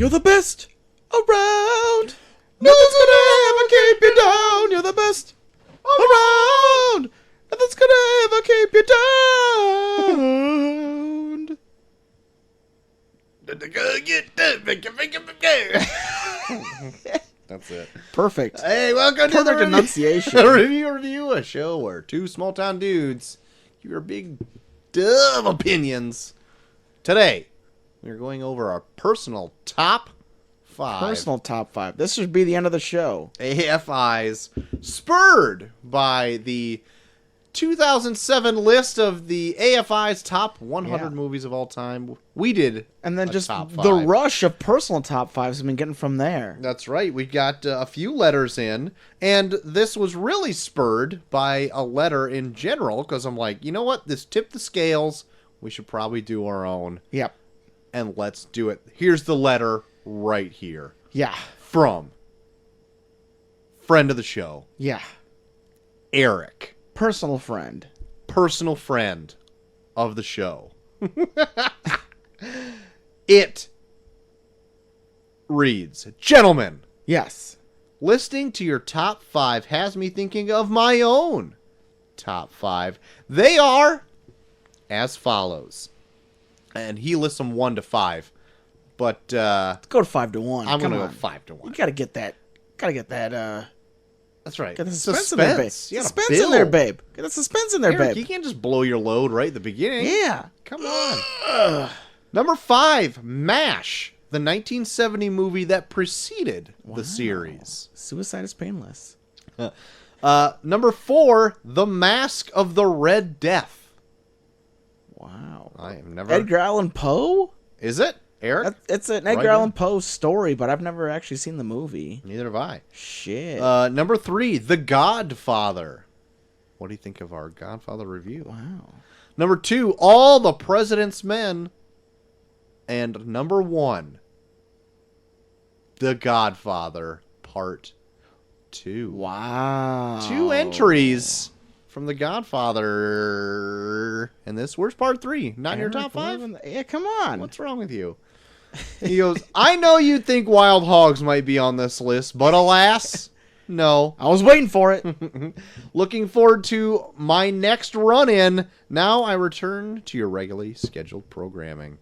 You're the best around. Nothing's gonna ever keep you down. You're the best around. Nothing's gonna ever keep you down. That's it. Perfect. Hey, welcome to Perfect the enunciation. review, a show where two small town dudes give your big dumb opinions. Today, we're going over our personal top 5 Personal top 5. This should be the end of the show. AFIs, spurred by the 2007 list of the AFI's top 100 movies of all time. We did, And then a just top the 5. rush of personal top 5s has been getting from there. That's right. We got a few letters in, and this was really spurred by a letter in general, because I'm like, you know what? This tipped the scales. We should probably do our own, Yep. and let's do it. Here's the letter right here. Yeah. From friend of the show, Yeah. Eric. Personal friend. Personal friend of the show. It reads, gentlemen, Yes. listening to your top 5 has me thinking of my own top 5. They are as follows. And he lists them 1 to 5. But Let's go to 5 to 1. I'm Come going to on. go 5 to 1. You gotta get that. That's right. Get the suspense in there, babe. You gotta Suspense in there, build. babe. Get the suspense in there, Eric, babe. you can't just blow your load right at the beginning. Yeah. Come on. Number 5, MASH, the 1970 movie that preceded the series. Suicide is painless. Number 4, The Mask of the Red Death. Wow. I have never. Edgar Allan Poe? Is it, Eric? It's an Edgar Allan Poe story, but I've never actually seen the movie. Neither have I. Shit. Number 3, The Godfather. What do you think of our Godfather review? Wow. Number 2, All the President's Men. And number 1, The Godfather Part 2. Wow. 2 entries from The Godfather. And this, where's Part 3? Not in your top 5? Yeah, come on. What's wrong with you? He goes, I know you'd think Wild Hogs might be on this list, but alas, no. I was waiting for it. Looking forward to my next run-in. Now I return to your regularly scheduled programming.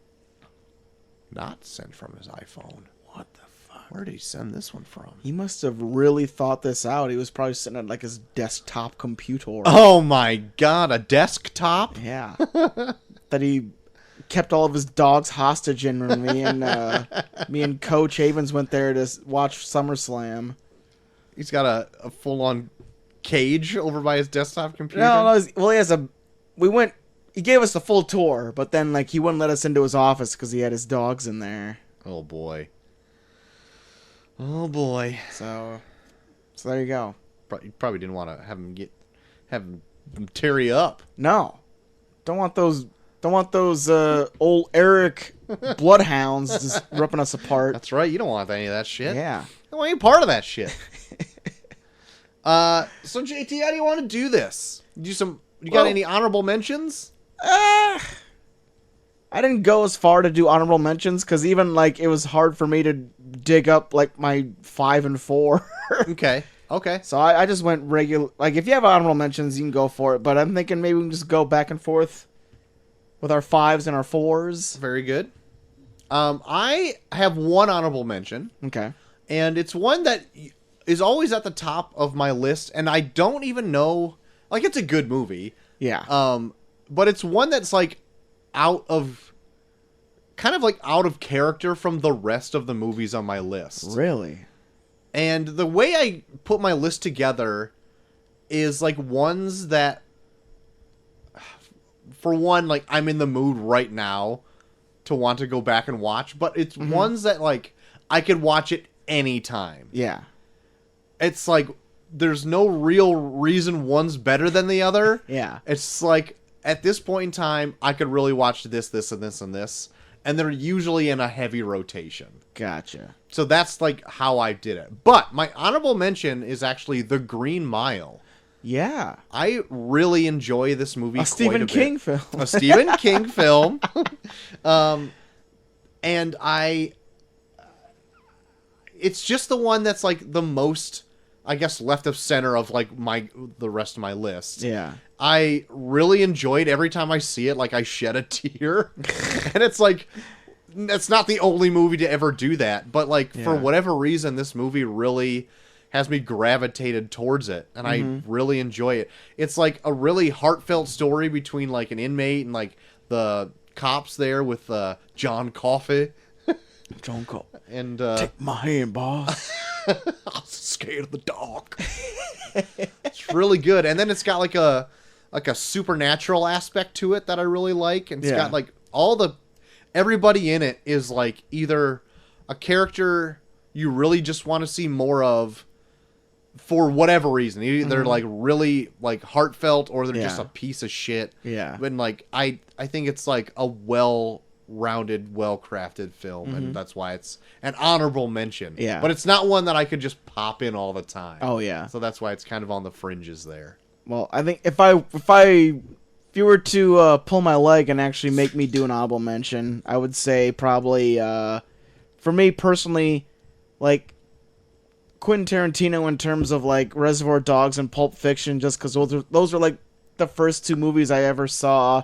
Not sent from his iPhone. What the fuck? Where did he send this one from? He must have really thought this out. He was probably sitting at like his desktop computer. Oh my god, a desktop? Yeah. That he kept all of his dogs hostage in when me and Coach Havens went there to watch SummerSlam. He's got a full-on cage over by his desktop computer? No, well, he has a... He gave us the full tour, but then like he wouldn't let us into his office because he had his dogs in there. Oh boy. Oh boy. So there you go. You probably didn't want to have him tear you up. No, don't want those old Eric bloodhounds just ripping us apart. That's right. You don't want any of that shit. Yeah. You don't want any part of that shit. So JT, how do you want to do this? You got any honorable mentions? I didn't go as far to do honorable mentions because even like it was hard for me to dig up like my 5 and 4. Okay. So I just went regular. Like if you have honorable mentions, you can go for it. But I'm thinking maybe we can just go back and forth with our 5s and our 4s. Very good. I have one honorable mention, Okay. and it's one that is always at the top of my list, and I don't even know. Like, it's a good movie. Yeah. But it's one that's like out of character from the rest of the movies on my list. Really? And the way I put my list together is like ones that, for one, like I'm in the mood right now to want to go back and watch, but it's ones that like I could watch it anytime. Yeah. It's like there's no real reason one's better than the other. Yeah. It's like at this point in time, I could really watch this, and this, and this. And they're usually in a heavy rotation. Gotcha. So that's like how I did it. But my honorable mention is actually The Green Mile. Yeah. I really enjoy this movie. A Stephen King film. A Stephen King film. And it's just the one that's like the most, I guess, left of center of like the rest of my list. Yeah. I really enjoyed every time I see it. Like I shed a tear, and it's like that's not the only movie to ever do that. But like for whatever reason, this movie really has me gravitated towards it, and I really enjoy it. It's like a really heartfelt story between like an inmate and like the cops there with John Coffey. John Coffey. And take my hand, boss. I'm scared of the dark. It's really good, and then it's got like a supernatural aspect to it that I really like, and it's got like everybody in it is like either a character you really just want to see more of for whatever reason. Either they're like really like heartfelt, or they're just a piece of shit. Yeah. But like I think it's like a well-rounded, well-crafted film, and that's why it's an honorable mention. Yeah. But it's not one that I could just pop in all the time. Oh yeah. So that's why it's kind of on the fringes there. Well, I think if you were to pull my leg and actually make me do an honorable mention, I would say probably for me personally, like Quentin Tarantino in terms of like Reservoir Dogs and Pulp Fiction, just because those are like the first two movies I ever saw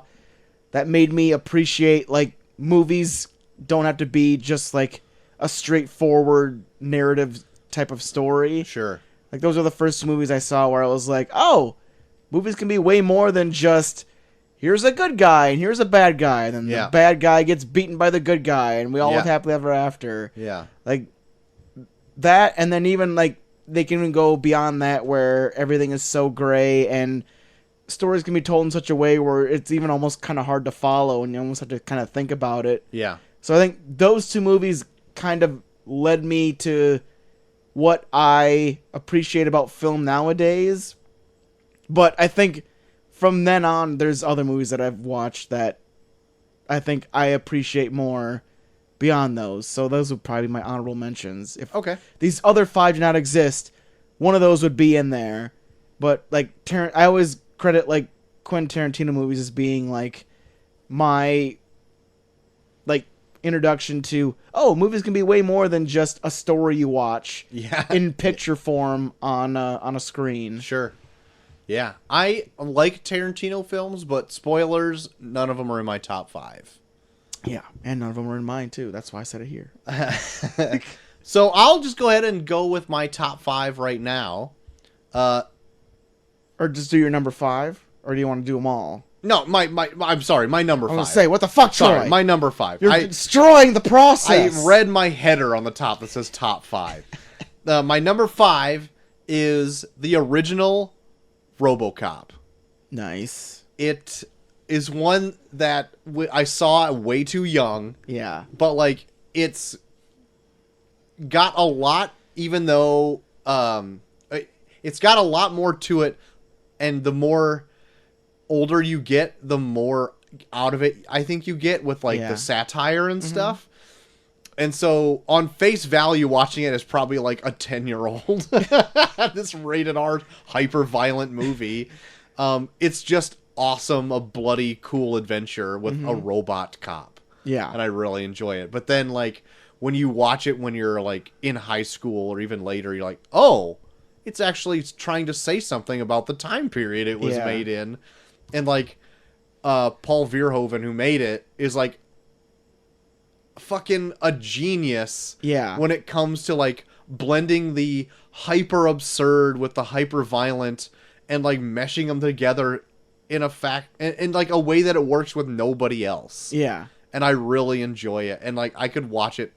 that made me appreciate like movies don't have to be just like a straightforward narrative type of story. Sure. Like those are the first two movies I saw where I was like, oh, movies can be way more than just here's a good guy and here's a bad guy, and then the bad guy gets beaten by the good guy and we all live happily ever after. Yeah. Like that, and then even like they can even go beyond that where everything is so gray and stories can be told in such a way where it's even almost kind of hard to follow and you almost have to kind of think about it. Yeah. So I think those two movies kind of led me to what I appreciate about film nowadays. But I think from then on, there's other movies that I've watched that I think I appreciate more beyond those. So those would probably be my honorable mentions. If these other five do not exist, one of those would be in there. But like I always credit like Quentin Tarantino movies as being like my like introduction to movies can be way more than just a story you watch in picture form on a screen. Sure. Yeah, I like Tarantino films, but spoilers, none of them are in my top 5. Yeah, and none of them are in mine, too. That's why I said it here. So I'll just go ahead and go with my top 5 right now. Or just do your number 5? Or do you want to do them all? No, I'm sorry, my number 5. I was going to say, what the fuck, Troy? Sorry, my number 5. You're destroying the process. I read my header on the top that says top 5. My number 5 is the original RoboCop. Nice. It is one that I saw way too young. Yeah. But like it's got a lot, even though it's got a lot more to it, and the more older you get, the more out of it I think you get with like the satire and stuff. And so, on face value, watching it is probably like a 10-year-old. This rated R, hyper-violent movie. It's just awesome, a bloody, cool adventure with a robot cop. Yeah. And I really enjoy it. But then, like, when you watch it when you're, like, in high school or even later, you're like, oh, it's actually trying to say something about the time period it was made in. And, like, Paul Verhoeven, who made it, is, like, fucking a genius when it comes to like blending the hyper absurd with the hyper violent and like meshing them together in like a way that it works with nobody else. And I really enjoy it, and like I could watch it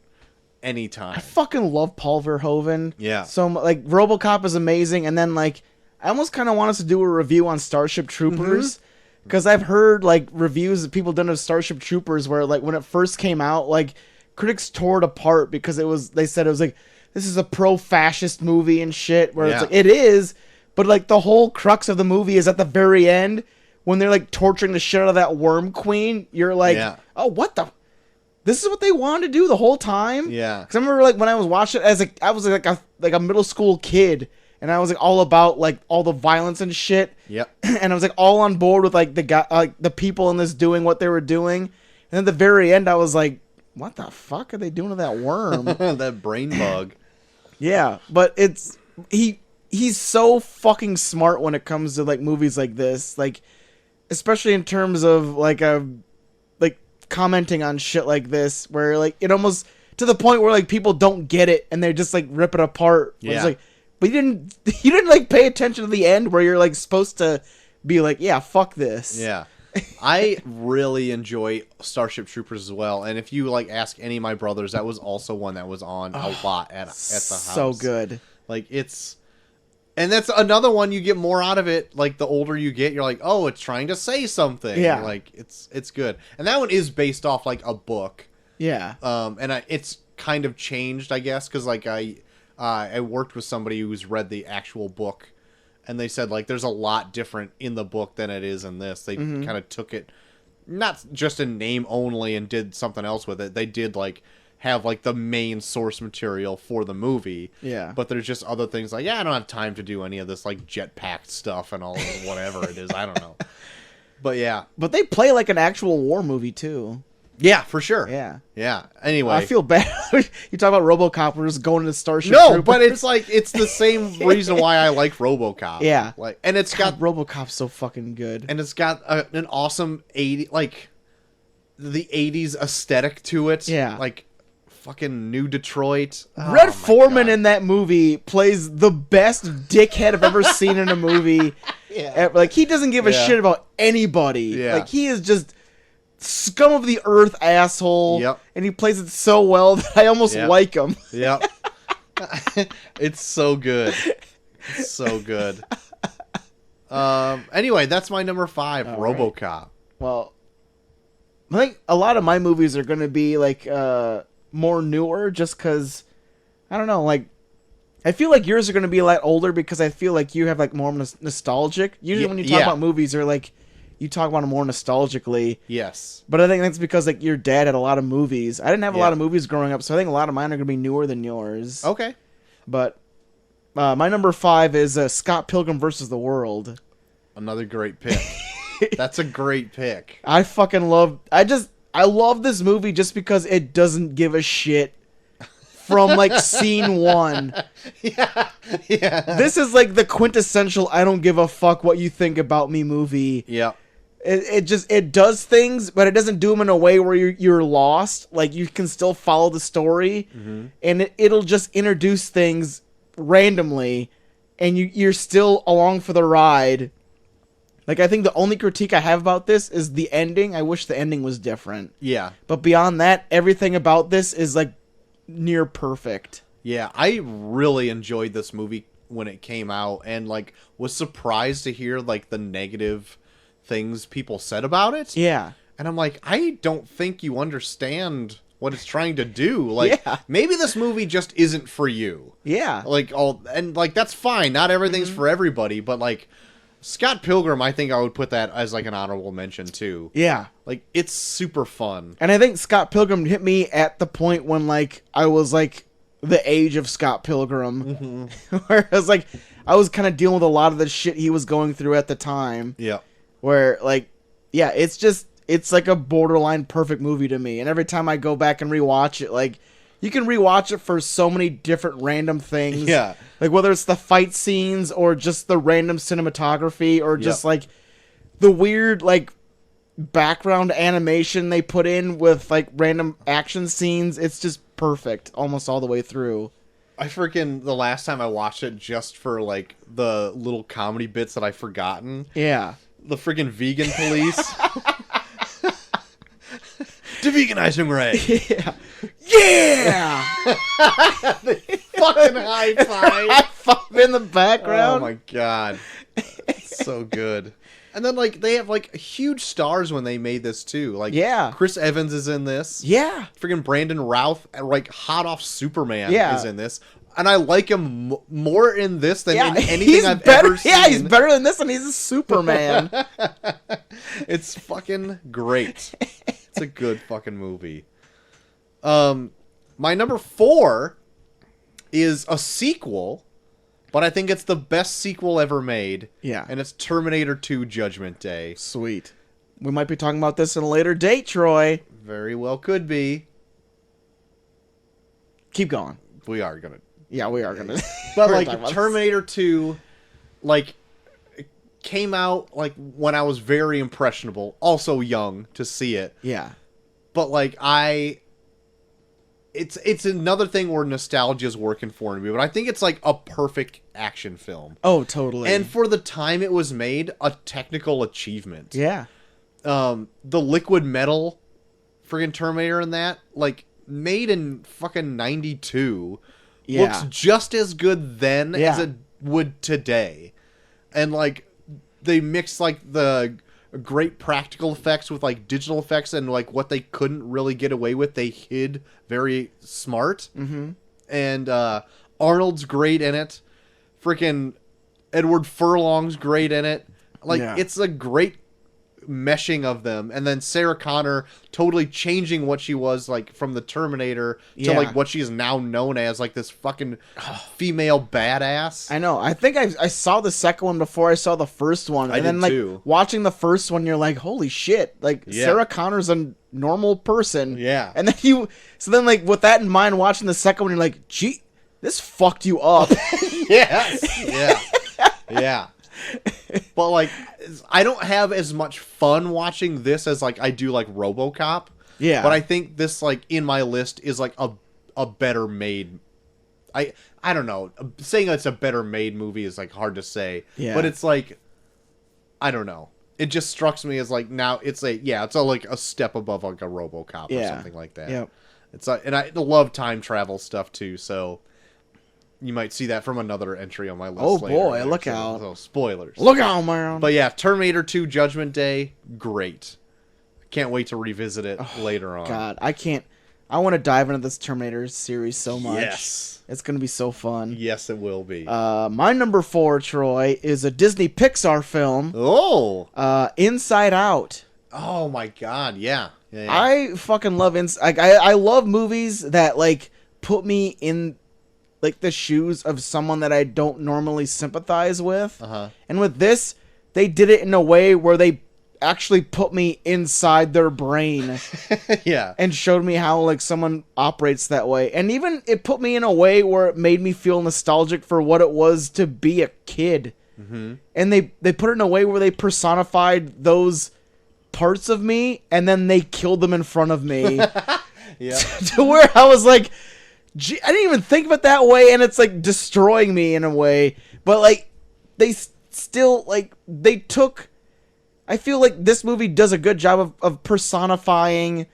anytime. I fucking love Paul Verhoeven. Yeah. So like RoboCop is amazing, and then like I almost kind of want us to do a review on Starship Troopers. Because I've heard, like, reviews that people done of Starship Troopers where, like, when it first came out, like, critics tore it apart because they said it was, like, this is a pro-fascist movie and shit, where it's like, it is, but, like, the whole crux of the movie is at the very end, when they're, like, torturing the shit out of that worm queen, you're like, oh, what the... This is what they wanted to do the whole time? Yeah. Because I remember, like, when I was watching it, I was, like a middle school kid, and I was like all about like all the violence and shit. Yep. And I was like all on board with like the guy, like the people in this doing what they were doing. And at the very end, I was like, "What the fuck are they doing to that worm?" That brain bug. Yeah, but he's so fucking smart when it comes to like movies like this, like especially in terms of like commenting on shit like this, where like it almost to the point where like people don't get it and they just like rip it apart. Yeah. It's like, but you didn't like pay attention to the end where you're like supposed to be like, yeah, fuck this. Yeah. I really enjoy Starship Troopers as well, and if you like ask any of my brothers, that was also one that was on a lot at the house. So good. Like and that's another one you get more out of it. Like the older you get, you're like, oh, it's trying to say something. Yeah. Like it's good, and that one is based off like a book. Yeah. And it's kind of changed, I guess, because like I worked with somebody who's read the actual book. And they said, like, there's a lot different in the book than it is in this. They kind of took it, not just in name only, and did something else with it. They did, like, have, like, the main source material for the movie. Yeah. But there's just other things, like, yeah, I don't have time to do any of this, like, jetpack stuff and all whatever it is. I don't know. But, yeah. But they play like an actual war movie, too. Yeah, for sure. Yeah. Yeah. Anyway. I feel bad. You talk about RoboCop, we're just going to Starship No, Troopers. but it's like, it's the same reason why I like RoboCop. Yeah. Like, and it's got RoboCop's so fucking good. And it's got an awesome 80, like, the 80s aesthetic to it. Yeah. Like, fucking New Detroit. Oh, Red my Foreman God. in that movie plays the best dickhead I've ever seen in a movie. Yeah. Like, he doesn't give a Yeah. shit about anybody. Yeah. Like, he is just scum of the earth asshole. Yep. And he plays it so well that I almost Yep. like him. Yep. It's so good. It's so good. Anyway, that's my number 5, All right. RoboCop. Well, I think a lot of my movies are going to be, like, more newer just because, I don't know, like, I feel like yours are going to be a lot older because I feel like you have, like, more nostalgic. Usually when you talk Yeah. about movies, you're, like, you talk about them more nostalgically. Yes. But I think that's because, like, your dad had a lot of movies. I didn't have a Yeah. lot of movies growing up, so I think a lot of mine are going to be newer than yours. Okay. But my number 5 is Scott Pilgrim versus the World. Another great pick. That's a great pick. I fucking love... I love this movie just because it doesn't give a shit from, like, scene 1. Yeah. Yeah. This is, like, the quintessential I don't give a fuck what you think about me movie. Yep. It does things, but it doesn't do them in a way where you're lost. Like, you can still follow the story, and it'll just introduce things randomly, and you're still along for the ride. Like, I think the only critique I have about this is the ending. I wish the ending was different. Yeah. But beyond that, everything about this is, like, near perfect. Yeah, I really enjoyed this movie when it came out, and like was surprised to hear like the negative things people said about it. Yeah. And I'm like, I don't think you understand what it's trying to do. Like, Yeah. maybe this movie just isn't for you. Yeah. Like, that's fine. Not everything's for everybody, but like Scott Pilgrim, I think I would put that as like an honorable mention too. Yeah. Like, it's super fun. And I think Scott Pilgrim hit me at the point when, like, I was, like, the age of Scott Pilgrim. Where I was, like, I was kind of dealing with a lot of the shit he was going through at the time. Yeah. Where, like, yeah, it's like a borderline perfect movie to me. And every time I go back and rewatch it, like, you can rewatch it for so many different random things. Yeah. Like, whether it's the fight scenes or just the random cinematography or just, Yep. like, the weird, like, background animation they put in with, like, random action scenes. It's just perfect almost all the way through. I freaking, the last time I watched it just for, like, the little comedy bits that I've forgotten. Yeah. The freaking vegan police. The veganizing ray. Yeah. Yeah! Fucking high five. I fuck in the Oh background. my god. It's so good. And then, like, they have, like, huge stars when they made this, too. Like, Yeah. Chris Evans is in this. Yeah. Freaking Brandon Routh, like, hot off Superman Yeah. is in this. And I like him more in this than Yeah, in anything he's I've better. ever seen. Yeah, he's better than this, and he's a Superman. It's fucking great. It's a good fucking movie. My number 4 is a sequel, but I think it's the best sequel ever made. Yeah. And it's Terminator 2 Judgment Day. Sweet. We might be talking about this in a later date, Troy. Very well could be. Keep going. We are gonna. Yeah, we are gonna. But we're like talking about this. Terminator 2, like came out like when I was very impressionable, also young to see it. Yeah. But like it's another thing where nostalgia is working for me. But I think it's like a perfect action film. Oh, totally. And for the time it was made, a technical achievement. yeah. The liquid metal friggin' Terminator in that, like, made in fucking 92, Yeah. looks just as good then Yeah. as it would today. And, like, they mixed, like, the great practical effects with, like, digital effects, and, like, what they couldn't really get away with, they hid very smart. Mm-hmm. And Arnold's great in it. Freaking Edward Furlong's great in it. Like, Yeah. it's a great meshing of them. And then Sarah Connor totally changing what she was, like, from the Terminator to, Yeah. like, what she is now known as, like, this fucking female badass. I know. I think I saw the second one before I saw the first one. I And then, did like, too. watching the first one, you're like, holy shit. Like, Yeah. Sarah Connor's a normal person. Yeah. And then so then, like, with that in mind, watching the second one, you're like, gee, this fucked you up. Yes. Yeah. Yeah. But, like, I don't have as much fun watching this as, like, I do, like, RoboCop. Yeah. But I think this, like, in my list is, like, a better made... I don't know. Saying it's a better made movie is, like, hard to say. Yeah. But it's, like... I don't know. It just strikes me as, like, now it's like a step above, like, a RoboCop or Yeah. something like that. Yep. It's like, and I love time travel stuff, too, so... You might see that from another entry on my list. Oh, later boy, in there, look so- out. So spoilers. Look out, man. But yeah, Terminator 2 Judgment Day, great. Can't wait to revisit it later on. God, I want to dive into this Terminator series so much. Yes. It's going to be so fun. Yes, it will be. My number 4, Troy, is a Disney Pixar film, oh Inside Out. my God, yeah. Yeah, yeah. I fucking love I love movies that, like, put me in, like, the shoes of someone that I don't normally sympathize with. Uh-huh. And with this, they did it in a way where they actually put me inside their brain Yeah. and showed me how, like, someone operates that way. And even it put me in a way where it made me feel nostalgic for what it was to be a kid. Mm-hmm. And they put it in a way where they personified those parts of me, and then they killed them in front of me. Yeah. To where I was like, gee, I didn't even think of it that way, and it's, like, destroying me in a way. But, like, they still, like, they took... I feel like this movie does a good job of personifying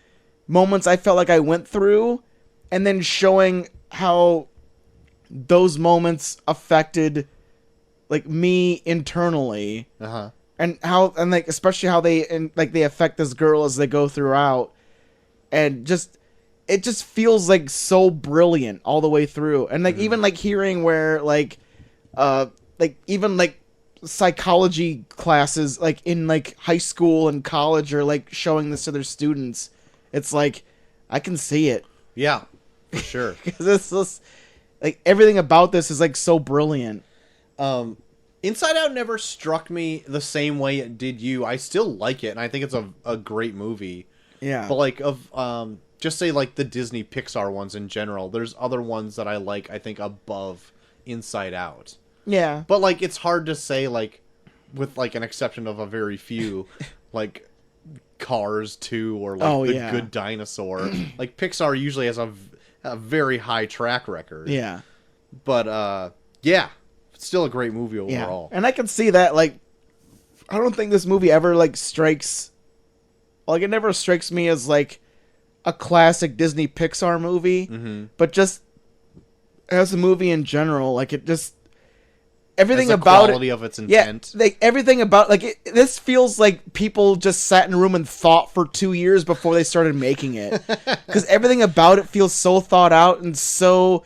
moments I felt like I went through, and then showing how those moments affected, like, me internally. Uh-huh. And how, and, like, especially how they affect this girl as they go throughout. And just... It just feels, like, so brilliant all the way through. And, like, even, like, hearing where, like, even, like, psychology classes, like, in, like, high school and college are, like, showing this to their students. It's like, I can see it. Yeah, for sure. Because it's just, like, everything about this is, like, so brilliant. Inside Out never struck me the same way it did you. I still like it, and I think it's a great movie. Yeah. But, like, just say, like, the Disney Pixar ones in general, there's other ones that I like, I think, above Inside Out. Yeah. But, like, it's hard to say, like, with, like, an exception of a very few, like, Cars 2 or, like, The yeah. Good Dinosaur. Like, Pixar usually has a very high track record. Yeah. But, yeah, it's still a great movie Yeah. overall. And I can see that, like, I don't think this movie ever, like, strikes... Like, it never strikes me as, like, a classic Disney Pixar movie. Mm-hmm. But just as a movie in general, like, it just... Everything As the about quality it... of its intent. Yeah, like, everything about... Like, this feels like people just sat in a room and thought for 2 years before they started making it. Because everything about it feels so thought out and so,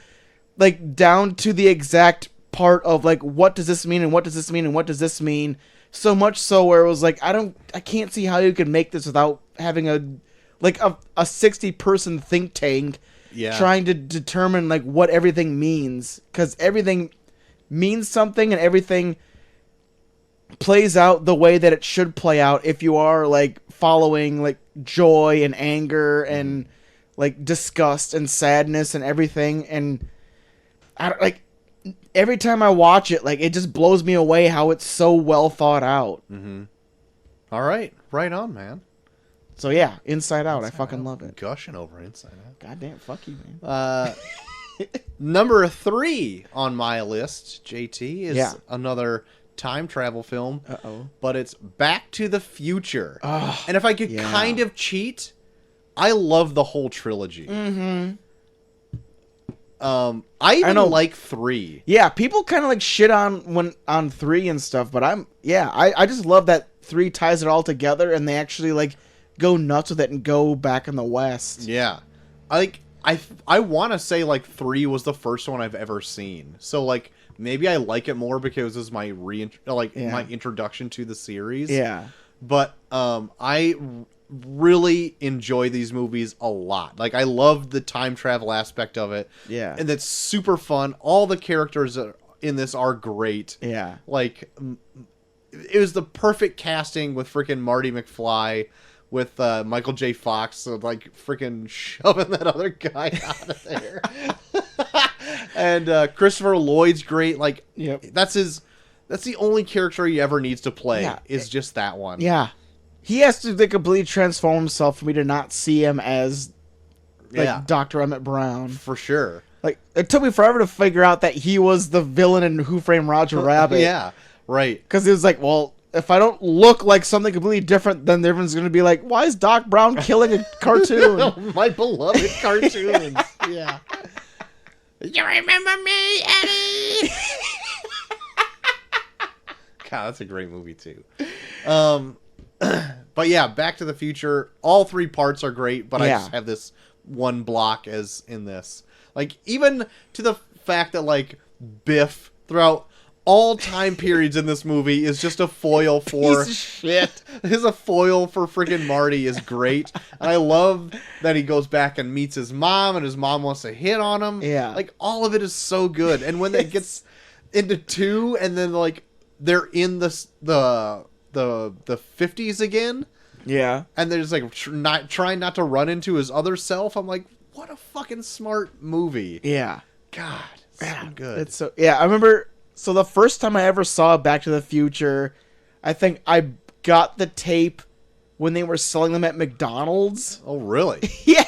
like, down to the exact part of, like, what does this mean and what does this mean and what does this mean? So much so where it was like, I can't see how you could make this without having a 60-person think tank Yeah. trying to determine, like, what everything means. Because everything means something and everything plays out the way that it should play out if you are, like, following, like, joy and anger and, like, disgust and sadness and everything. And I don't, like every time I watch it, like it just blows me away how it's so well thought out. All right, right on, man. So yeah, Inside Out, I Inside fucking Out. love it. Gushing over Inside Out. Goddamn, fuck you, man. Number 3 on my list, JT, is Yeah. another time travel film. Uh-oh. But it's Back to the Future. Oh, And if I could yeah. kind of cheat, I love the whole trilogy. Mm-hmm. I even know. like 3. Yeah, people kind of like shit on 3 and stuff, but I just love that 3 ties it all together, and they actually like go nuts with it and go back in the West. Yeah. I want to say like 3 was the first one I've ever seen. So like maybe I like it more because it's my my introduction to the series. Yeah. But I really enjoy these movies a lot. Like I love the time travel aspect of it. Yeah. And it's super fun. All the characters in this are great. Yeah. Like it was the perfect casting with freaking Marty McFly, with Michael J. Fox, like freaking shoving that other guy out of there. And Christopher Lloyd's great. Like, Yep. that's the only character he ever needs to play. Yeah. Is just that one. Yeah. He has to like, completely transform himself for me to not see him as like Yeah. Dr. Emmett Brown. For sure. Like it took me forever to figure out that he was the villain in Who Framed Roger Rabbit. Yeah. Right. Because it was like, well, if I don't look like something completely different, then everyone's going to be like, why is Doc Brown killing a cartoon? My beloved cartoons. Yeah. You remember me, Eddie? God, that's a great movie too. But yeah, Back to the Future. All 3 parts are great, but I Yeah. just have this one block as in this. Like even to the fact that like Biff throughout all time periods in this movie is just a foil for Piece of shit. is a foil for freaking Marty is great. And I love that he goes back and meets his mom and his mom wants to hit on him. Yeah. Like all of it is so good. And when it gets into 2 and then like they're in the 50s again Yeah. and they're just like trying not to run into his other self, I'm like, what a fucking smart movie. Yeah. God, so good. It's so yeah. I remember. So the first time I ever saw Back to the Future, I think I got the tape when they were selling them at McDonald's. Oh, really? Yeah.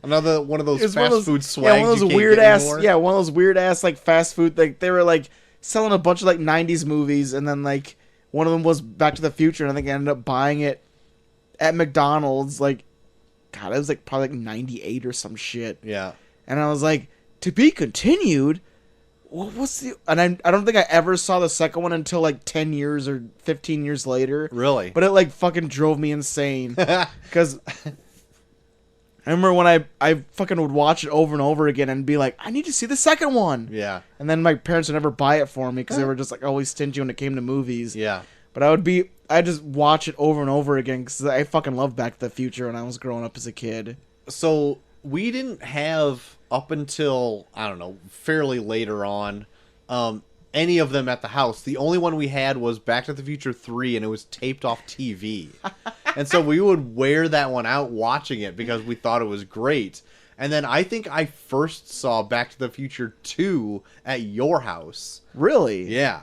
Another one of those It was fast food swags. Yeah, one of you those can't weird get ass. anymore. Yeah, one of those weird ass like fast food. Like they were like selling a bunch of like '90s movies, and then like one of them was Back to the Future, and I think I ended up buying it at McDonald's. Like, God, it was like probably like '98 or some shit. Yeah. And I was like, to be continued. What's the? And I don't think I ever saw the second one until like 10 years or 15 years later. Really? But it like fucking drove me insane. Because I remember when I fucking would watch it over and over again and be like, I need to see the second one. Yeah. And then my parents would never buy it for me because they were just like always stingy when it came to movies. Yeah. But I just watch it over and over again because I fucking loved Back to the Future when I was growing up as a kid. So we didn't have up until, I don't know, fairly later on, any of them at the house. The only one we had was Back to the Future 3, and it was taped off TV. And so we would wear that one out watching it because we thought it was great. And then I think I first saw Back to the Future 2 at your house. Really? Yeah.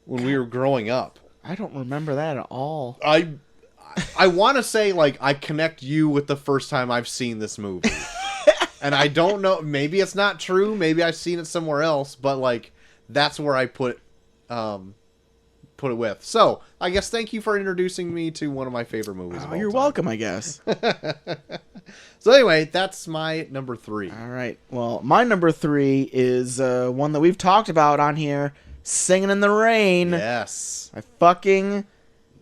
When we were growing up. I don't remember that at all. I want to say, like, I connect you with the first time I've seen this movie. And I don't know, maybe it's not true, maybe I've seen it somewhere else, but, like, that's where I put it with. So, I guess thank you for introducing me to one of my favorite movies of Oh, all you're time. welcome, I guess. So anyway, that's my number 3. All right. Well, my number 3 is one that we've talked about on here, Singing in the Rain. Yes. I fucking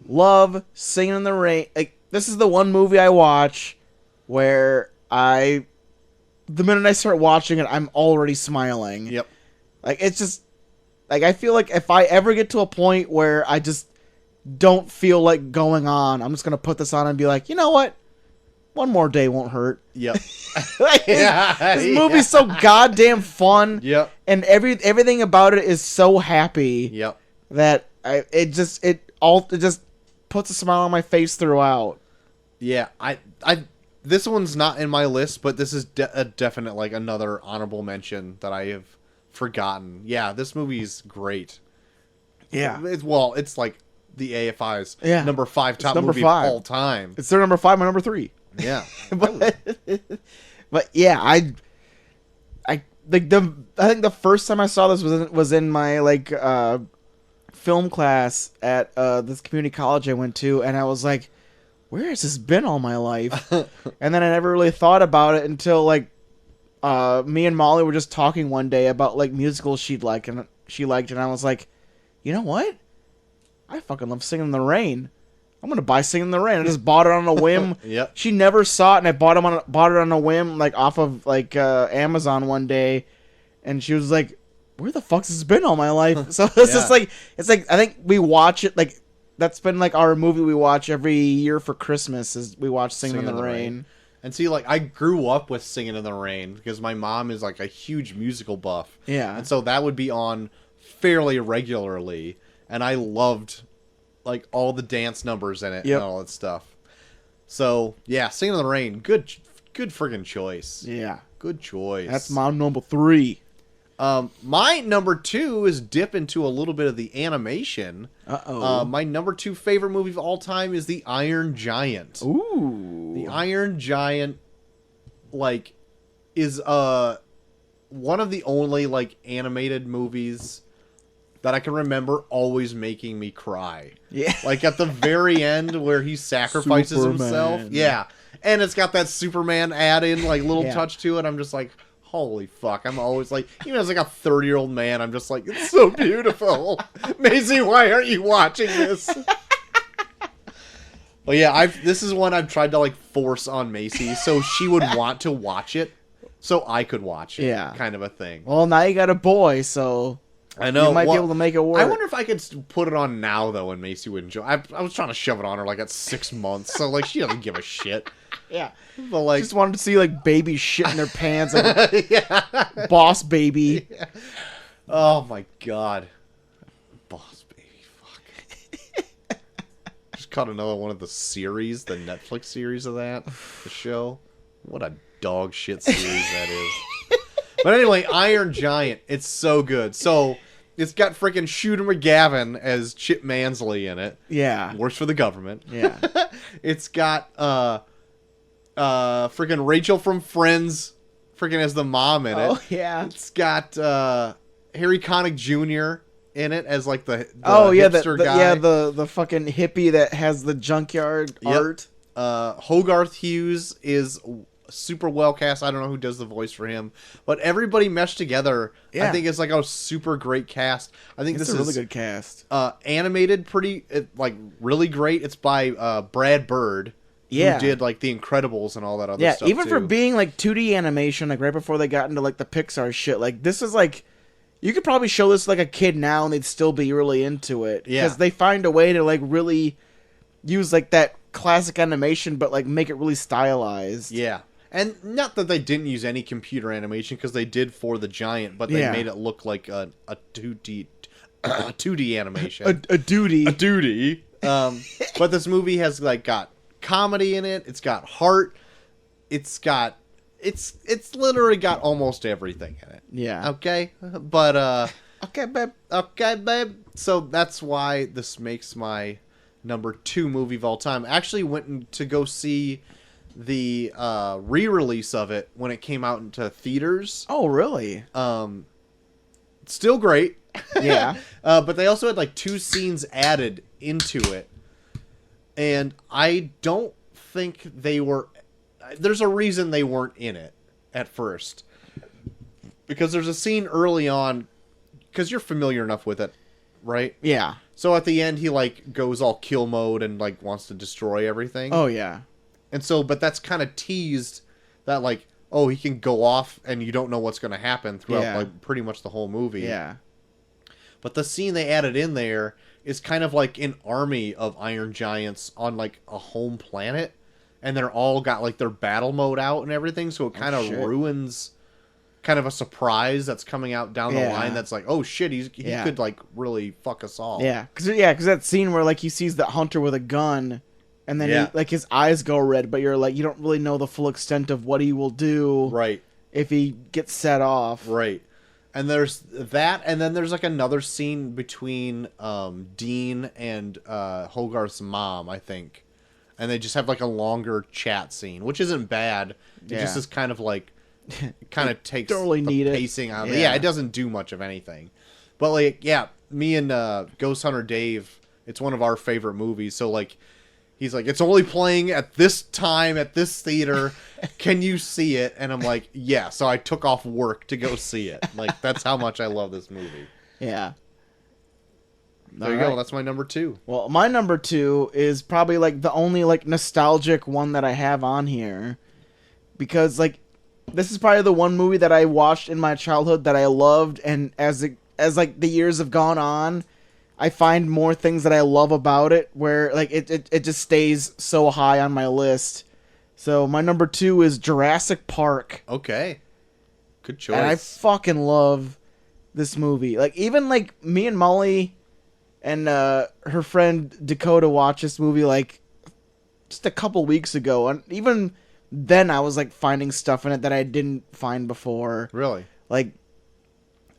love Singing in the Rain. Like, this is the one movie I watch where the minute I start watching it, I'm already smiling. Yep. Like, it's just, like, I feel like if I ever get to a point where I just don't feel like going on, I'm just going to put this on and be like, you know what? One more day won't hurt. Yep. Like, Yeah, this movie's so goddamn fun. Yep. And everything about it is so happy Yep. that it just puts a smile on my face throughout. Yeah, this one's not in my list, but this is a definite, like, another honorable mention that I have forgotten. Yeah, this movie's great. Yeah. It's like the AFI's Yeah. number 5 top number movie 5. of all time. It's their number 5, my number 3. Yeah. but yeah, I think the first time I saw this was in my like film class at this community college I went to, and I was like, where has this been all my life? And then I never really thought about it until like me and Molly were just talking one day about like musicals she liked, and I was like, you know what? I fucking love Singing in the Rain. I'm gonna buy Singing in the Rain. I just bought it on a whim. Yep. She never saw it, and I bought it on a whim, like off of like Amazon one day, and she was like, "Where the fuck's this been all my life?" So it's just like I think we watch it like that's been like our movie we watch every year for Christmas is we watch Singing in the Rain. And see, like I grew up with Singing in the Rain because my mom is like a huge musical buff. Yeah. And so that would be on fairly regularly, and I loved like all the dance numbers in it and all that stuff. So yeah, Singing in the Rain, good friggin' choice. Yeah, good choice. That's my number 3. My number 2 is dip into a little bit of the animation. My number 2 favorite movie of all time is The Iron Giant. Ooh, The Iron Giant, like, is one of the only like animated movies that I can remember always making me cry. Yeah. Like at the very end where he sacrifices himself. Yeah. And it's got that Superman add-in, like, little touch to it. I'm just like, holy fuck. I'm always like, even as like a 30-year-old man, I'm just like, it's so beautiful. Maisie, why aren't you watching this? But yeah, this is one I've tried to like force on Macy so she would want to watch it so I could watch it. Yeah. Kind of a thing. Well, now you got a boy, so I know. You might be able to make it work. I wonder if I could put it on now, though, and Macy would enjoy. I was trying to shove it on her, like, at 6 months, so, like, she doesn't give a shit. Yeah. But, like... Just wanted to see, like, babies shit in their pants. Like, Boss Baby. Yeah. Oh, my God. Boss Baby, fuck. Just caught another one of the series, the Netflix series of that, the show. What a dog shit series that is. But anyway, Iron Giant, it's so good. So, it's got freaking Shooter McGavin as Chip Mansley in it. Yeah. Works for the government. Yeah. It's got freaking Rachel from Friends freaking as the mom in it. Oh, yeah. It's got Harry Connick Jr. in it as like the hipster guy. Yeah, the fucking hippie that has the junkyard art. Hogarth Hughes is super well cast. I don't know who does the voice for him, but everybody meshed together. Yeah. I think it's like a super great cast. I think this is a really good cast. Animated like really great. It's by Brad Bird. Yeah. Who did like The Incredibles and all that other stuff. Yeah, even too. for being like 2D animation, like right before they got into like the Pixar shit, like this is like you could probably show this to, like a kid now and they'd still be really into it. Yeah. Because they find a way to like really use like that classic animation but like make it really stylized. Yeah. And not that they didn't use any computer animation, because they did for the Giant, but they made it look like a 2D animation. a duty. A duty. But this movie has like got comedy in it. It's got heart. It's literally got almost everything in it. Yeah. Okay? But okay, babe. Okay, babe. So that's why this makes my number 2 movie of all time. I actually went to go see the re-release of it when it came out into theaters. Oh, really? Still great. Yeah. But they also had like 2 scenes added into it. And I don't think they were... There's a reason they weren't in it at first. Because there's a scene early on, because you're familiar enough with it, right? Yeah. So at the end, he like goes all kill mode and like wants to destroy everything. Oh, yeah. And so, but that's kind of teased that like, oh, he can go off and you don't know what's going to happen throughout like pretty much the whole movie. Yeah. But the scene they added in there is kind of like an army of Iron Giants on like a home planet. And they're all got like their battle mode out and everything. So it kind of ruins kind of a surprise that's coming out down the line. That's like, oh shit, he could like really fuck us all. Yeah. Cause that scene where like he sees the hunter with a gun and then he, like his eyes go red, but you're like, you don't really know the full extent of what he will do. Right. If he gets set off. Right. And there's that, and then there's like another scene between Dean and Hogarth's mom, I think. And they just have like a longer chat scene, which isn't bad. It just is kind of like, kind of takes don't really the need it. pacing out of it. Yeah, it doesn't do much of anything. But like, yeah, me and Ghost Hunter Dave, it's one of our favorite movies. So like, he's like, it's only playing at this time at this theater. Can you see it? And I'm like, yeah. So I took off work to go see it. Like, that's how much I love this movie. Yeah. There you go. That's my number 2. Well, my number 2 is probably like the only like nostalgic one that I have on here, because like this is probably the one movie that I watched in my childhood that I loved, and as like the years have gone on, I find more things that I love about it, where like it just stays so high on my list. So my number 2 is Jurassic Park. Okay. Good choice. And I fucking love this movie. Like, even like me and Molly and her friend Dakota watched this movie like just a couple weeks ago, and even then I was like finding stuff in it that I didn't find before. Really? Like,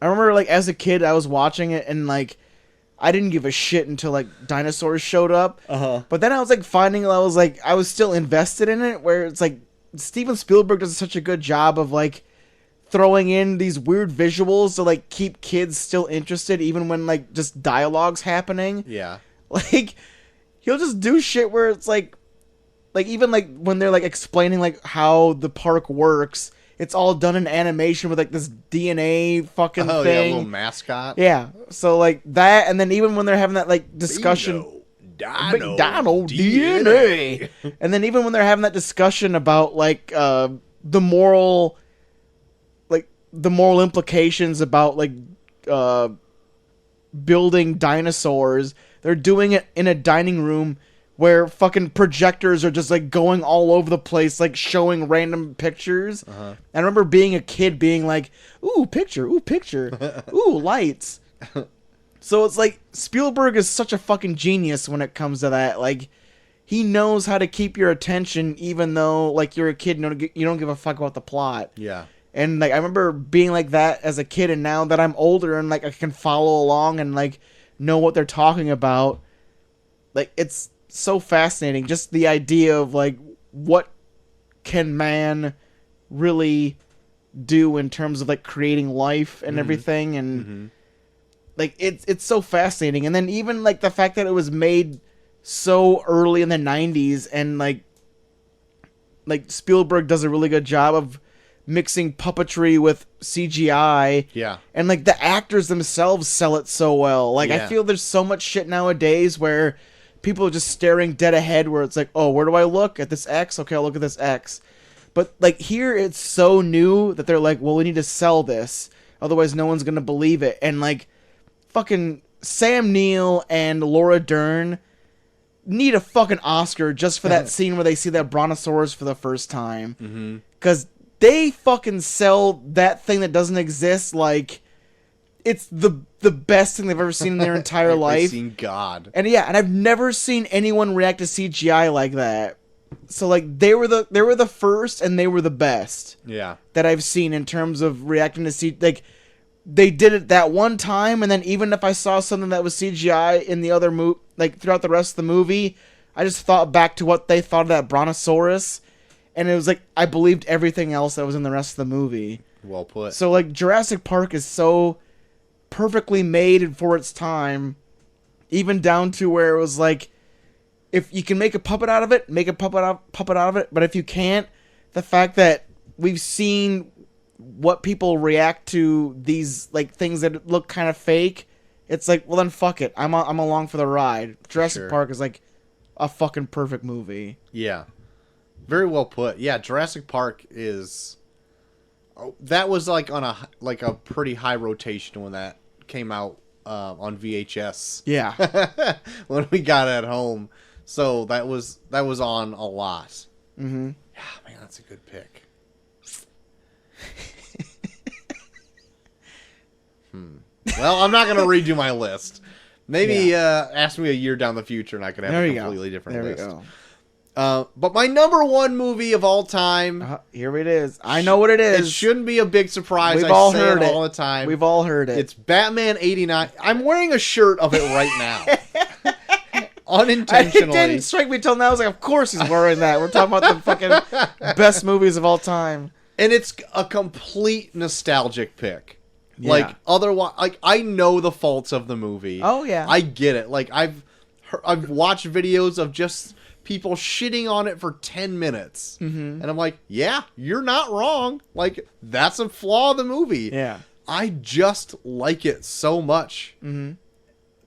I remember like as a kid I was watching it and like I didn't give a shit until like dinosaurs showed up. But then I was like finding, I was still invested in it, where it's like Steven Spielberg does such a good job of like throwing in these weird visuals to like keep kids still interested even when like just dialogue's happening. Yeah. Like, he'll just do shit where it's like even like when they're like explaining like how the park works, it's all done in animation with like this DNA fucking thing. Yeah, a little mascot. Yeah. So like that, and then even when they're having that like discussion, Dino DNA. And then even when they're having that discussion about like the moral implications about like building dinosaurs, they're doing it in a dining room where fucking projectors are just like going all over the place, like showing random pictures. And I remember being a kid being like, ooh, picture, ooh, lights. So it's like Spielberg is such a fucking genius when it comes to that. Like, he knows how to keep your attention even though like you're a kid and you don't give a fuck about the plot. Yeah. And like I remember being like that as a kid, and now that I'm older and like I can follow along and like know what they're talking about, like it's so fascinating, just the idea of like what can man really do in terms of like creating life and everything, and like it's so fascinating. And then even like the fact that it was made so early in the 90s, and like Spielberg does a really good job of mixing puppetry with CGI. Yeah. And like the actors themselves sell it so well. Like, Yeah. I feel there's so much shit nowadays where people are just staring dead ahead, where it's like, oh, where do I look? At this X? Okay, I'll look at this X. But like here it's so new that they're like, well, we need to sell this, otherwise no one's gonna believe it. And like fucking Sam Neill and Laura Dern need a fucking Oscar just for that scene where they see that brontosaurus for the first time. Because they fucking sell that thing that doesn't exist like it's the best thing they've ever seen in their entire life. They've seen God. And yeah, and I've never seen anyone react to CGI like that. So like they were the first, and they were the best. Yeah. That I've seen in terms of reacting to CGI. Like, they did it that one time, and then even if I saw something that was CGI in the other like throughout the rest of the movie, I just thought back to what they thought of that brontosaurus, and it was like I believed everything else that was in the rest of the movie. Well put. So like Jurassic Park is so perfectly made for its time, even down to where it was like, if you can make a puppet out of it, make a puppet out of it. But if you can't, the fact that we've seen what people react to these like things that look kind of fake, it's like, well then fuck it, I'm along for the ride. Jurassic Park is like a fucking perfect movie. Yeah, very well put. Yeah, Jurassic Park is. Oh, that was like on a pretty high rotation when that came out on VHS. Yeah, when we got it at home, so that was on a lot. Yeah, man, that's a good pick. Well, I'm not going to redo my list. Maybe ask me a year down the future and I could have a completely different list. There we go. But my number one movie of all time. Here it is. I know what it is. It shouldn't be a big surprise. We've I all say heard it it all the time. We've all heard it. It's Batman 89. I'm wearing a shirt of it right now. Unintentionally. It didn't strike me till now. I was like, of course he's wearing that. We're talking about the fucking best movies of all time. And it's a complete nostalgic pick. Yeah. Like, otherwise, like, I know the faults of the movie. Oh, yeah. I get it. Like, I've watched videos of just people shitting on it for 10 minutes. Mm-hmm. And I'm like, yeah, you're not wrong. Like, that's a flaw of the movie. Yeah. I just like it so much. Mm-hmm.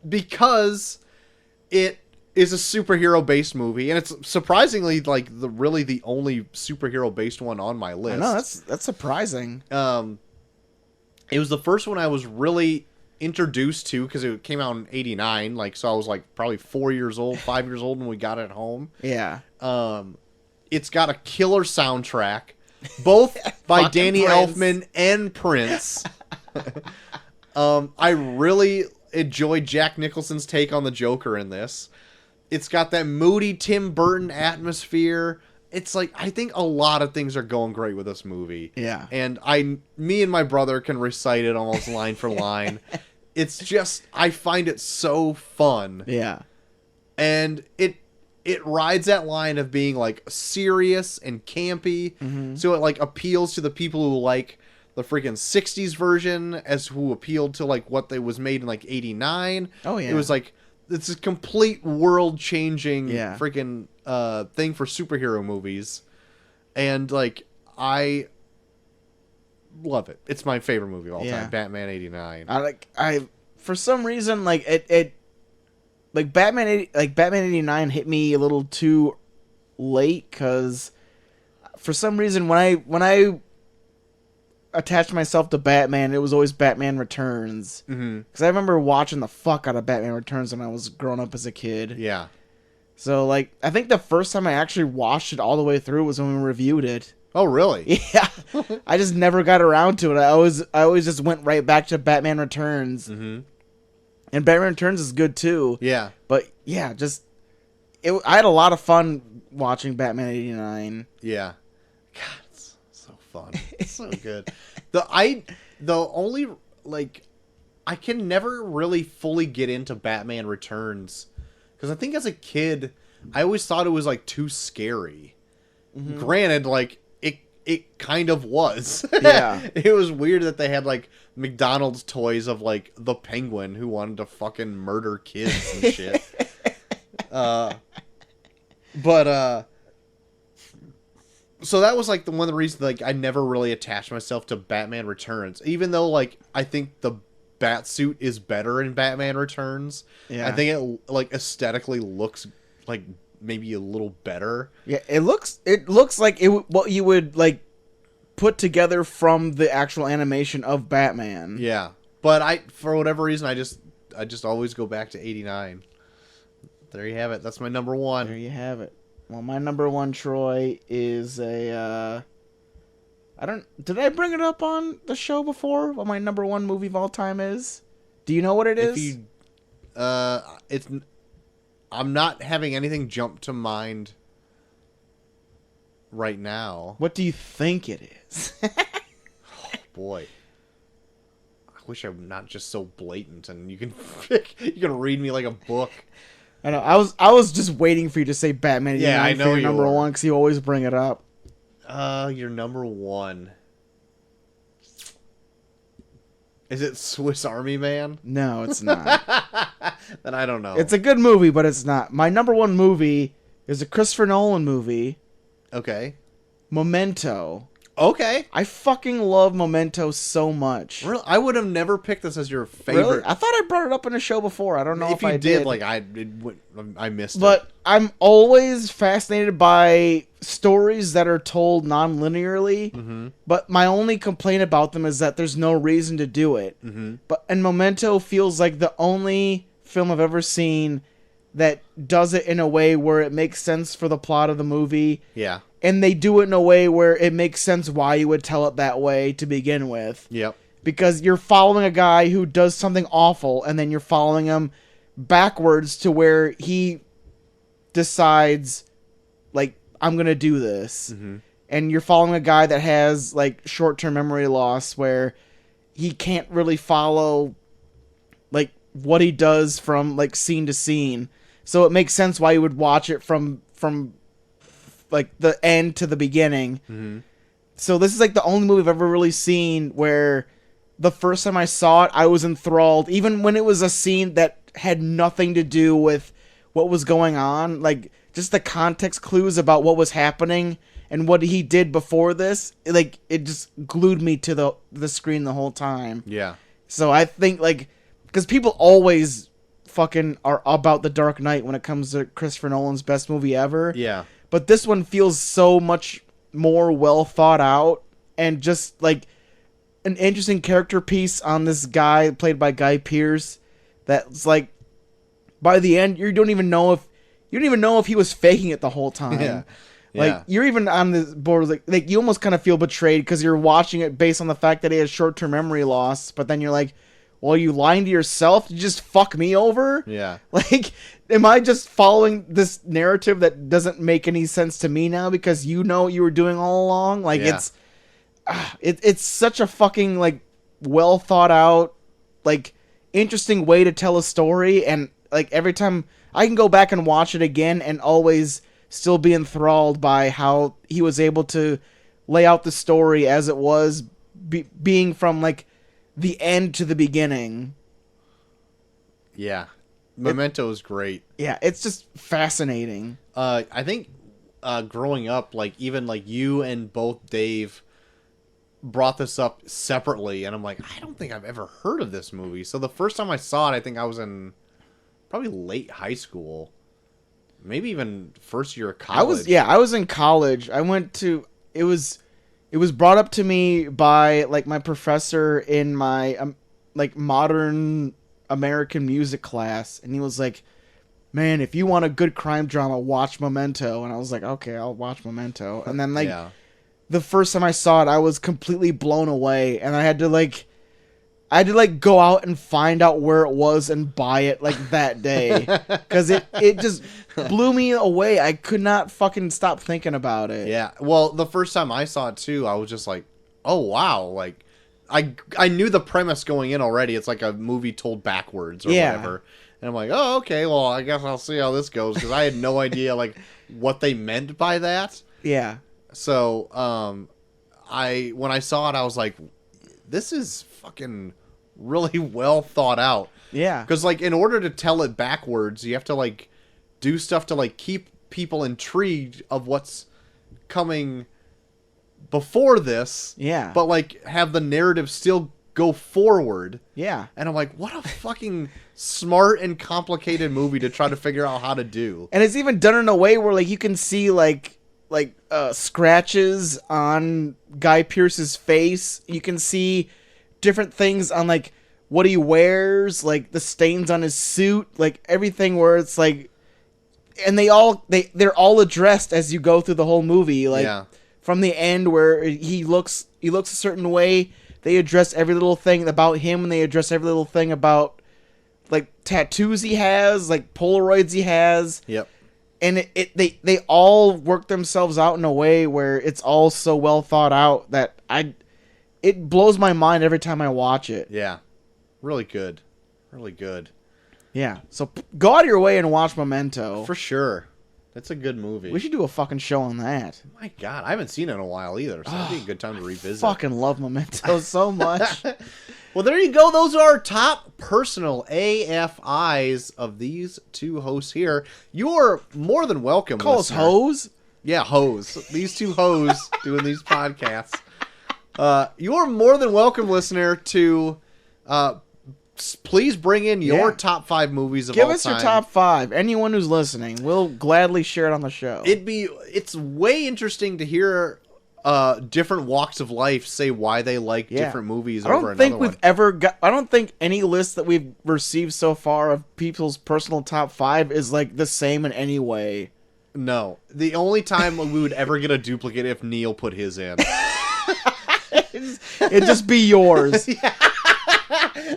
Because it is a superhero-based movie. And it's surprisingly, like, really the only superhero-based one on my list. I know, that's surprising. It was the first one I was really introduced to because it came out in 89. Like, so I was like probably 5 years old when we got it home. Yeah. It's got a killer soundtrack, both by Fucking Danny Prince. Elfman and Prince. I really enjoyed Jack Nicholson's take on the Joker in this. It's got that moody Tim Burton atmosphere. It's like, I think a lot of things are going great with this movie. Yeah. And me and my brother can recite it almost line for line. It's just, I find it so fun. Yeah. And it rides that line of being like serious and campy. Mm-hmm. So it like appeals to the people who like the freaking 60s version as who appealed to like what they was made in like 89. Oh, yeah. It was like, it's a complete world-changing Yeah. freaking thing for superhero movies. And, like, I love it. It's my favorite movie of all Yeah. time, Batman 89. I for some reason, like, like, Batman 89 hit me a little too late, because for some reason, when I attached myself to Batman, it was always Batman Returns. Mm-hmm. Because I remember watching the fuck out of Batman Returns when I was growing up as a kid. Yeah. So, like, I think the first time I actually watched it all the way through was when we reviewed it. Oh, really? Yeah. I just never got around to it. I always just went right back to Batman Returns. Mm-hmm. And Batman Returns is good, too. Yeah. But, yeah, I had a lot of fun watching Batman 89. Yeah. God, it's so fun. It's so good. The only, like, I can never really fully get into Batman Returns. Because I think as a kid, I always thought it was, like, too scary. Mm-hmm. Granted, like, it kind of was. Yeah. It was weird that they had, like, McDonald's toys of, like, the Penguin who wanted to fucking murder kids and shit. So that was, like, one of the reasons, like, I never really attached myself to Batman Returns. Even though, like, I think the Batsuit is better in Batman Returns. Yeah. I think it, like, aesthetically looks, like, maybe a little better. Yeah, it looks like what you would, like, put together from the actual animation of Batman. Yeah. But for whatever reason, I just always go back to 89. There you have it. That's my number one. There you have it. Well, my number one, Troy, is did I bring it up on the show before? What my number one movie of all time is? Do you know what it is? I'm not having anything jump to mind right now. What do you think it is? Oh, boy. I wish I'm not just so blatant and you can read me like a book. I know. I was just waiting for you to say Batman. Yeah, I know for your you number were. one, because you always bring it up. Your number one. Is it Swiss Army Man? No, it's not. Then I don't know. It's a good movie, but it's not. My number one movie is a Christopher Nolan movie, Okay. Memento. Okay. I fucking love Memento so much. Really? I would have never picked this as your favorite. Really? I thought I brought it up in a show before. I don't know if you I did. Like I missed it. But I'm always fascinated by stories that are told non-linearly. Mm-hmm. But my only complaint about them is that there's no reason to do it. Mm-hmm. And Memento feels like the only film I've ever seen that does it in a way where it makes sense for the plot of the movie. Yeah. And they do it in a way where it makes sense why you would tell it that way to begin with. Yep. Because you're following a guy who does something awful, and then you're following him backwards to where he decides, like, I'm gonna do this. And you're following a guy that has like short-term memory loss where he can't really follow like what he does from like scene to scene. So it makes sense why you would watch it from like the end to the beginning. So this is like the only movie I've ever really seen where the first time I saw it, I was enthralled, even when it was a scene that had nothing to do with what was going on. Like, just the context clues about what was happening and what he did before this, like, it just glued me to the screen the whole time. Yeah. So I think, like, because people always fucking are about The Dark Knight when it comes to Christopher Nolan's best movie ever. Yeah. But this one feels so much more well thought out and just, like, an interesting character piece on this guy played by Guy Pearce that's, like, by the end, you don't even know if he was faking it the whole time. Yeah. Like, you're even on this board, like you almost kind of feel betrayed because you're watching it based on the fact that he has short-term memory loss, but then you're like, well, you lying to yourself? You just fuck me over? Yeah. Like, am I just following this narrative that doesn't make any sense to me now because you know what you were doing all along? Like, Yeah. it's such a fucking, like, well thought out, like, interesting way to tell a story, and, like, every time I can go back and watch it again and always still be enthralled by how he was able to lay out the story as it was, being from, like, the end to the beginning. Yeah. Memento is great. Yeah, it's just fascinating. I think growing up, like, even, like, you and both Dave brought this up separately, and I'm like, I don't think I've ever heard of this movie. So the first time I saw it, I think I was in probably late high school. Maybe even first year of college. I was in college. I went to, it was brought up to me by, like, my professor in my, like, modern American music class. And he was like, man, if you want a good crime drama, watch Memento. And I was like, okay, I'll watch Memento. And then, like, the first time I saw it, I was completely blown away. And I had to go out and find out where it was and buy it, like, that day. Because it just blew me away. I could not fucking stop thinking about it. Yeah. Well, the first time I saw it, too, I was just like, oh, wow. Like, I knew the premise going in already. It's like a movie told backwards or whatever. And I'm like, oh, okay, well, I guess I'll see how this goes. Because I had no idea, like, what they meant by that. Yeah. So, when I saw it, I was like, this is fucking really well thought out. Yeah. Because, like, in order to tell it backwards, you have to, like, do stuff to, like, keep people intrigued of what's coming before this. Yeah. But, like, have the narrative still go forward. Yeah. And I'm like, what a fucking smart and complicated movie to try to figure out how to do. And it's even done in a way where, like, you can see, like scratches on Guy Pearce's face. You can see different things on, like, what he wears, like the stains on his suit, like everything where it's like, and they're all addressed as you go through the whole movie. Like, from the end where he looks a certain way, they address every little thing about him, and they address every little thing about, like, tattoos he has, like Polaroids he has. Yep. And they all work themselves out in a way where it's all so well thought out that it blows my mind every time I watch it. Yeah. Really good. Really good. Yeah. So go out of your way and watch Memento. For sure. That's a good movie. We should do a fucking show on that. My God, I haven't seen it in a while either, so it'd be a good time to revisit. Fucking love Memento so much. Well, there you go. Those are our top personal AFIs of these two hosts here. You're more than welcome. Call us hoes? Yeah, hoes. These two hoes doing these podcasts. You're more than welcome, listener, to please bring in your top 5 movies of all time. Give us your top 5. Anyone who's listening, we'll gladly share it on the show. It's way interesting to hear different walks of life say why they like different movies over another one. I don't think any list that we've received so far of people's personal top 5 is, like, the same in any way. No. The only time we would ever get a duplicate if Neil put his in. It'd just be yours.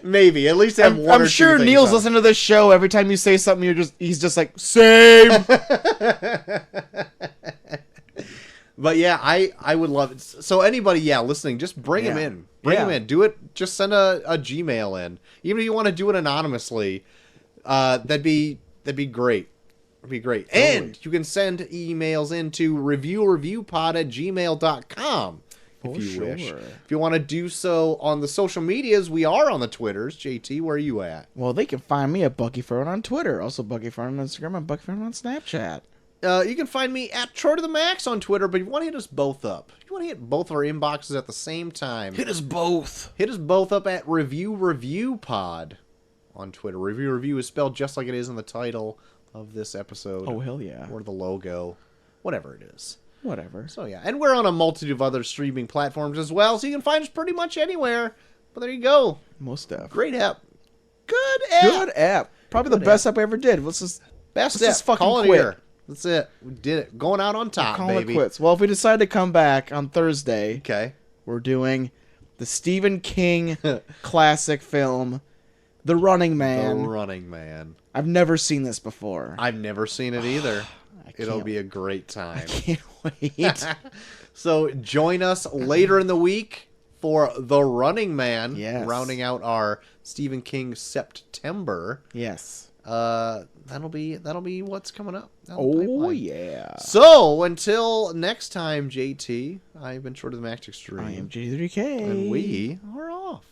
Maybe. At least have one or two I'm sure Neil's listening to this show. Every time you say something, he's just like, same. But yeah, I would love it. So anybody, listening, just bring them Yeah. in. Bring Yeah. them in. Do it. Just send a Gmail in. Even if you want to do it anonymously, that'd be great. It'd be great. Totally. And you can send emails into reviewreviewpod@gmail.com if For you wish. sure. If you want to do so on the social medias, we are on the Twitters. JT, where are you at? Well, they can find me at Bucky Fern on Twitter. Also, Bucky Fern on Instagram and Bucky Fern on Snapchat. You can find me at Troy to the Max on Twitter, but you want to hit us both up. You want to hit both our inboxes at the same time. Hit us both. Hit us both up at Review Pod on Twitter. Review is spelled just like it is in the title of this episode. Oh, hell yeah. Or the logo. Whatever it is. Whatever. So yeah, and we're on a multitude of other streaming platforms as well, so you can find us pretty much anywhere. But there you go. Most stuff. Great app. Good app. Good app. Probably Good the best app I ever did. Let's just Best let's just app. fucking Call it quit. here. That's it. We did it. Going out on top, Call it baby. quits. Well, if we decide to come back on Thursday, Okay. we're doing the Stephen King classic film, The Running Man. The Running Man. I've never seen this before. I've never seen it either. It'll can't- be a great time. Can't wait. So join us later in the week for The Running Man, Yes. rounding out our Stephen King September. Yes. That'll be what's coming up. down the Oh, pipeline. yeah. So until next time, JT, I've been Short of the Max Extreme, I am J3K. and we are off.